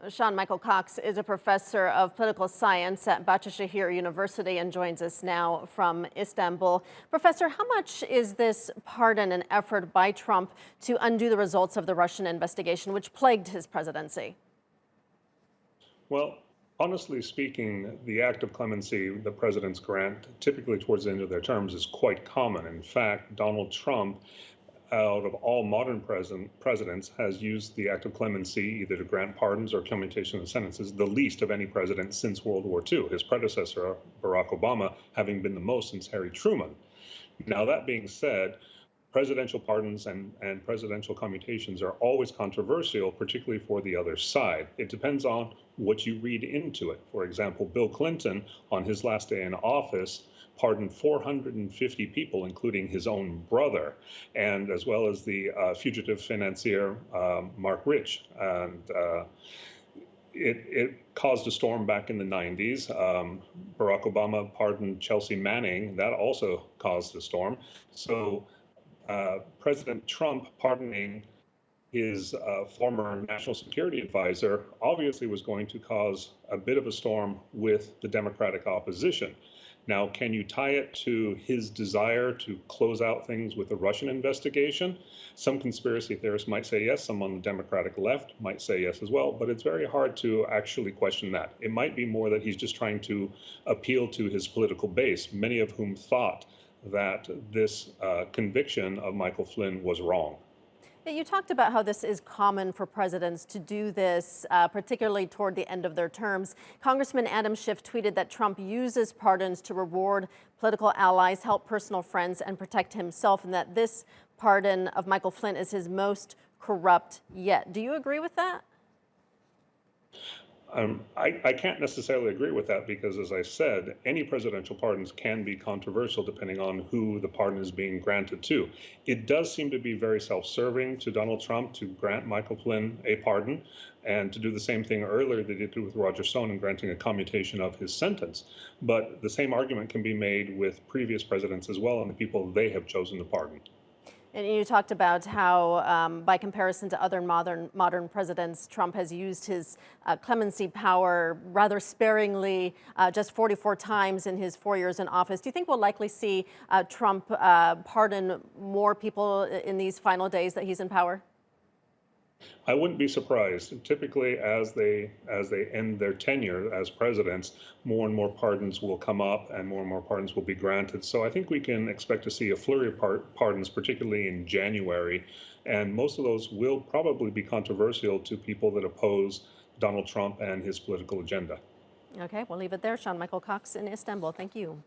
Sean Michael Cox is a professor of political science at Bahcesehir University and joins us now from Istanbul. Professor, how much is this pardon an effort by Trump to undo the results of the Russian investigation, which plagued his presidency? Well, honestly speaking, the act of clemency the presidents grant typically towards the end of their terms is quite common. In fact, Donald Trump, out of all modern presidents, has used the act of clemency either to grant pardons or commutation of sentences, the least of any president since World War II. His predecessor, Barack Obama, having been the most since Harry Truman. Now, that being said, presidential pardons and presidential commutations are always controversial, particularly for the other side. It depends on what you read into it. For example, Bill Clinton, on his last day in office, pardoned 450 people, including his own brother, and as well as the fugitive financier Mark Rich. And it caused a storm back in the 90s. Barack Obama pardoned Chelsea Manning. That also caused a storm. So President Trump pardoning his former national security advisor obviously was going to cause a bit of a storm with the Democratic opposition. Now, can you tie it to his desire to close out things with the Russian investigation? Some conspiracy theorists might say yes, some on the Democratic left might say yes as well, but it's very hard to actually question that. It might be more that he's just trying to appeal to his political base, many of whom thought that this conviction of Michael Flynn was wrong. You talked about how this is common for presidents to do this, particularly toward the end of their terms. Congressman Adam Schiff tweeted that Trump uses pardons to reward political allies, help personal friends, and protect himself, and that this pardon of Michael Flynn is his most corrupt yet. Do you agree with that? I can't necessarily agree with that because, as I said, any presidential pardons can be controversial depending on who the pardon is being granted to. It does seem to be very self-serving to Donald Trump to grant Michael Flynn a pardon and to do the same thing earlier they did with Roger Stone in granting a commutation of his sentence. But the same argument can be made with previous presidents as well and the people they have chosen to pardon. And you talked about how, by comparison to other modern presidents, Trump has used his clemency power rather sparingly, just 44 times in his 4 years in office. Do you think we'll likely see Trump pardon more people in these final days that he's in power? I wouldn't be surprised. Typically, as they end their tenure as presidents, more and more pardons will come up and more pardons will be granted. So I think we can expect to see a flurry of pardons, particularly in January. And most of those will probably be controversial to people that oppose Donald Trump and his political agenda. Okay, we'll leave it there. Sean Michael Cox in Istanbul. Thank you.